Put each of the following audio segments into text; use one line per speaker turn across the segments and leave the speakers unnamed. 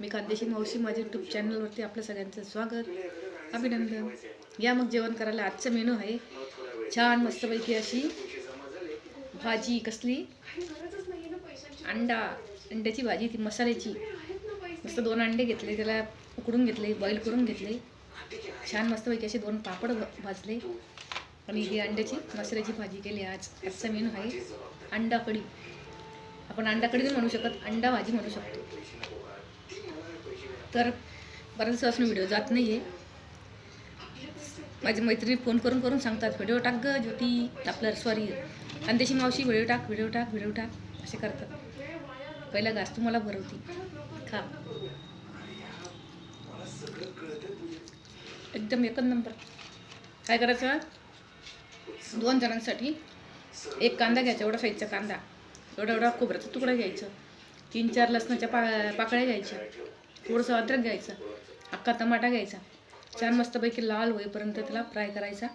मी खानदेशी मावशी, माझ्या यूट्यूब चॅनलवरती आपलं सगळ्यांचं स्वागत, अभिनंदन. या मग जेवण करायला. आजचं मेनू आहे छान मस्तपैकी अशी भाजी. कसली? अंड्याची भाजी, ती मसाल्याची. मस्त 2 अंडे घेतले, त्याला उकडून घेतले, बॉईल करून घेतले. छान मस्तपैकी असे 2 पापड भाजले आणि ही अंड्याची मसाल्याची भाजी केली. आजचा मेनू आहे अंडा कढी. आपण अंडा कढी नाही म्हणू शकत, अंडा भाजी म्हणू शकतो. तर बऱ्याच दिवसापासून व्हिडिओ जात नाही आहे. माझी मैत्रिणी फोन करून सांगतात, व्हिडिओ टाक ग ज्योती, आपलं सॉरी खानदेशी मावशी, व्हिडिओ टाक असे करतात. पहिला घास तुम्हाला भरवती, खा. एकदम एकच नंबर. काय करायचं? 2 जणांसाठी 1 कांदा घ्यायचा, एवढा साईजचा कांदा, एवढा खोबऱ्याचा तुकडा घ्यायचं, 3-4 लसणाच्या पाकळ्या घ्यायच्या, थोडंसं अद्रक घ्यायचं, अख्खा टमाटा घ्यायचा. छान मस्तपैकी लाल होईपर्यंत त्याला फ्राय करायचा.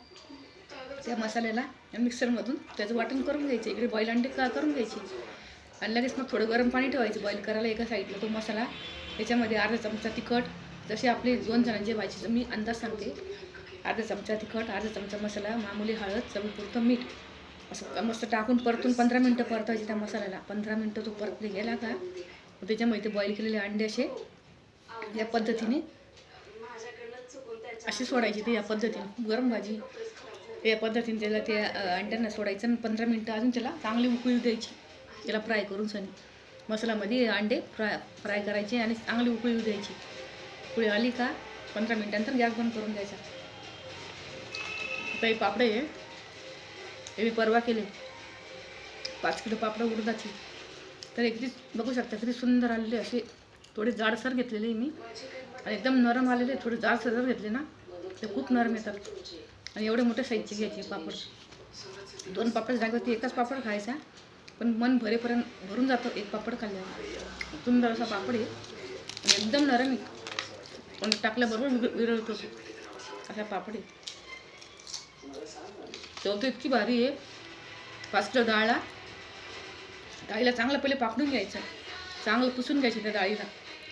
त्या मसाल्याला मिक्सरमधून त्याचं वाटण करून घ्यायचं. इकडे बॉईल अंडे करून घ्यायची आणि लगेच मग थोडं गरम पाणी ठेवायचं बॉईल करायला एका साईडला. तो मसाला त्याच्यामध्ये अर्धा चमचा तिखट, जसे आपले 2 जणांचे भाजीचं मी अंदाज सांगते, अर्धा चमचा तिखट, अर्धा चमचा मसाला, मामूली हळद, चवीपुरतं मीठ, असं मस्त टाकून परतून 15 मिनटं परतायचे त्या मसाल्याला. 15 मिनटं तो परतले गेला का त्याच्यामध्ये बॉईल केलेले अंडे असे या पद्धतीने अशी सोडायची. ते या पद्धतीने गरम भाजी या पद्धतीने त्याला ते अंड्यांना सोडायचं आणि 15 मिनटं अजून त्याला चांगली उकळी द्यायची. त्याला फ्राय करून सनी मसाल्यामध्ये अंडे फ्राय करायचे आणि चांगली उकळी द्यायची. उकळी आली का 15 मिनटानंतर गॅस बंद करून द्यायचा. काही पापडे हे मी परवा केले, 5 किलो पापडं उडदाची. तर एकदी बघू शकता किती सुंदर आलेले. असे थोडे जाडसर घेतलेले मी आणि एकदम नरम आलेले. थोडे जाडसर जर घेतले ना ते खूप नरम येतात. आणि एवढे मोठे साईजचे घ्यायचे पापड. 2 पापड जागेवरती एकच पापड खायचा, पण मन भरेपर्यंत भरून जातं एक पापड खाल्ल्यावर. सुंदर असा पापड आहे आणि एकदम नरम आहे, पण टाकल्याबरोबर विरळतो असा पापड आहे. चव तर इतकी भारी आहे. 5 किलो डाळीला चांगलं पहिले पाकडून घ्यायचं, चांगलं पुसून घ्यायचं त्या डाळीला.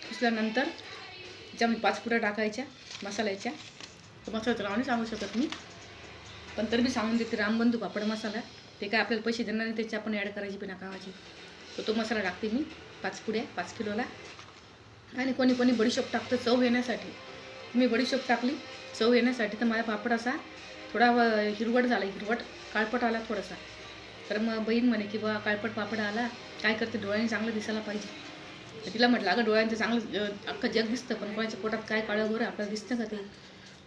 पुसल्यानंतर त्याच्यामध्ये 5 पुड्या टाकायच्या मसाल्याच्या. तो मसाला तर नाव सांगू शकत मी, पण तरी मी सांगून देते, रामबंधू पापड मसाला. ते काय आपल्याला पैसे देणार नाही, त्याची आपण ॲड करायची बिना कामाची. तो मसाला टाकते मी 5 पुड्या 5 किलोला. आणि कोणी बडीशोप टाकतं चव येण्यासाठी. मी बडीशोप टाकली चव येण्यासाठी, तर माझा पापड असा थोडा हिरवट झाला, काळपट आला थोडासा. तर मग बहीण म्हणे की बा काळपट पापड आला, काय करते, डोळ्याने चांगलं दिसायला पाहिजे. तर तिला म्हटलं, अगं डोळ्यांचं चांगलं अख्खं जग दिसतं, पण कोणाच्या पोटात काय काळं गोरं आपल्याला दिसतं का ते.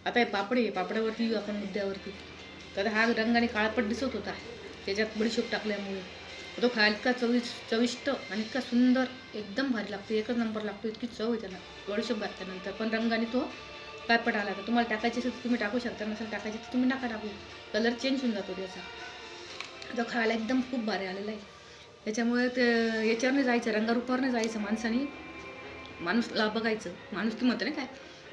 आता हे पापड आहे, पापडावरती येऊ आपण मुद्द्यावरती. तर हा रंगाने काळपट दिसत होता त्याच्यात बडीशोप टाकल्यामुळे. तो खायला इतका चविष्ट आणि इतका सुंदर, एकदम भारी लागतो, एकच नंबर लागतो. इतकी चव आहे त्याला बडीशोप घातल्यानंतर. पण रंगाने तो काळपट आला. तर तुम्हाला टाकायची असेल तर तुम्ही टाकू शकता, नसेल टाकायची तर तुम्ही नका टाकू, कलर चेंज होऊन जातो त्याचा. तो खायला एकदम खूप भारी आलेला आहे. त्याच्यामुळे ते याच्यावरने जायचं, रंगारूपावरने जायचं. माणूसला बघायचं. माणूस की म्हणतं नाही काय,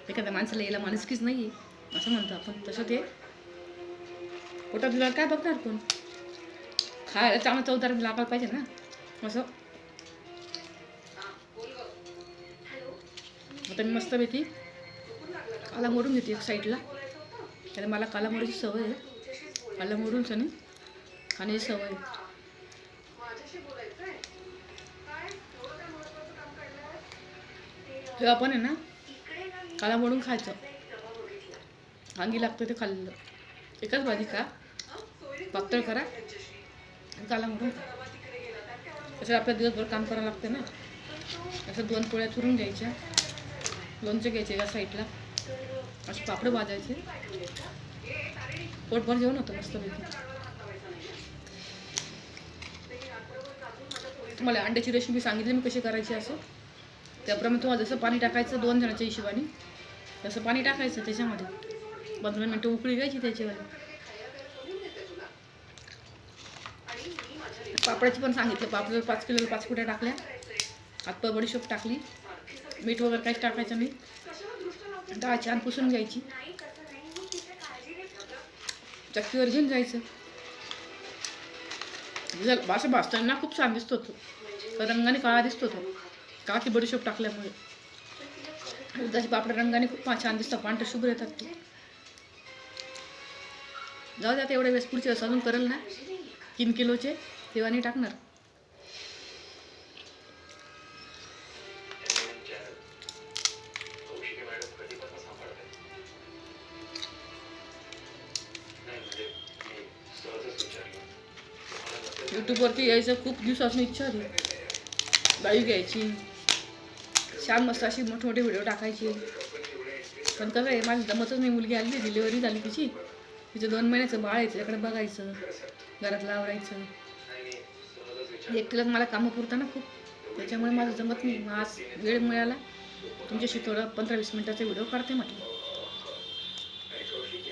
एखाद्या माणसाला यायला माणुसकीच नाही आहे असं म्हणतो आपण, तसं ते पोटात दिल्यावर काय बघणार कोण. खायला चांगलं चवदार लागायला पाहिजे ना असं. आता मी मस्तपैकी काला मोडून घेते एक साईडला. तर मला काला मोडीची सवय आहे, काला मोडून सनी खाण्याची सवय आहे. हे आपण आहे ना काला मोडून खायचं, अंगी लागतं ते खाल्लेलं. एकच भाजी खा, पातळ करा, काला मोडून खा. असं आपल्या दिवसभर काम करावं लागतं ना. असं 2 पोळ्या चुरून घ्यायच्या, लोणचं घ्यायचे या साईडला, असे पापड भाजायचे. पोटभर जेवण होतं मस्तपैकी. तुम्हाला अंड्याची रेसिपी सांगितली मी कशी करायची असं. त्याप्रमाणे तुम्हाला जसं पाणी टाकायचं 2 जणांच्या हिशोबाने तसं पाणी टाकायचं. त्याच्यामध्ये 15 मिनटं उकळी घ्यायची त्याच्यामध्ये. पापडाची पण सांगितलं, पापड 5 किलोला 5 पुड्या टाकल्या, हातपाय बडीशोप टाकली, मीठ वगैरे काहीच टाकायचं नाही. डाळ छान पुसून घ्यायची, चक्कीवर घेऊन जायचं. असं भाजताना खूप छान दिसतो तो, रंगाने काळा दिसतो तो, का की बडीशोप टाकल्यामुळे. उडदाचे पापड रंगाने खूप छान दिसतात, पांढरे शुभ्र येतात ते. जाऊ द्या आता एवढ्या वेळेस पुढच्या वेळेस अजून करेल ना 3 किलोचे, तेव्हा नाही टाकणार. यूट्यूबवरती यायचं खूप दिवसापासून इच्छा होती, गाडी घ्यायची, छान मस्त अशी मोठे व्हिडिओ टाकायचे. पण कसं आहे, माझी जमतच नाही. मुलगी आली, डिलिव्हरी झाली तिची, तिचं 2 महिन्याचं बाळ आहे, त्याच्याकडे बघायचं, घरातलं आवरायचं. एकटीलाच मला कामं पुरतं ना खूप, त्याच्यामुळे माझं जमत नाही. मग आज वेळ मिळाला, तुमच्याशी थोडं 15-20 मिनिटाचा व्हिडिओ काढते म्हटलं.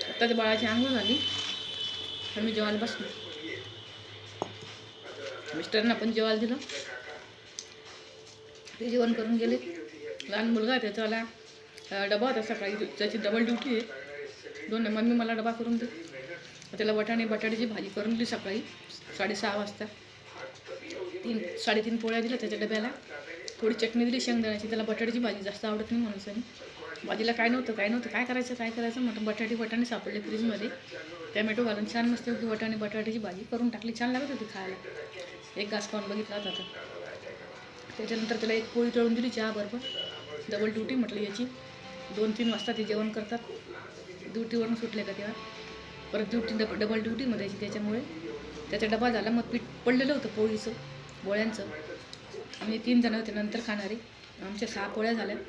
आता त्या बाळाची आंघोळ झाली तर मी जेवायला बसलो. मिस्टरांना पण जेवायला दिलं, ते जेवण करून गेले. लहान मुलगा आहे त्याच्याला डबा होता सकाळी, त्याची डबल ड्युटी आहे. मम्मी मला डबा करून दे. त्याला बटाट्याची भाजी करून दिली सकाळी 6:30 वाजता. 3-3.5 पोळ्या दिल्या त्याच्या डब्याला, थोडी चटणी दिली शेंगदाण्याची. त्याला बटाट्याची भाजी जास्त आवडत नाही म्हणून सनी भाजीला काय नव्हतं काय करायचं म्हटलं. बटाटे सापडले फ्रीजमध्ये, टॅमॅटो घालून छान मस्त बटाट्याची भाजी करून टाकली. छान लागत होती खायला. एक घास खाऊन बघितला होता. त्याच्यानंतर त्याला एक पोळी तळून दिली चहाबरोबर. डबल ड्युटी म्हटलं याची, 2-3 वाजता ते जेवण करतात. ड्युटीवरून सुटले का तेव्हा परत डबल ड्युटीमध्ये यायची, त्याच्यामुळे त्याचा डबा झाला. मग पीठ पडलेलं होतं पोळीचं, गोळ्यांचं. आम्ही 3 जण होते नंतर खाणारे. आमच्या 6 पोळ्या झाल्या.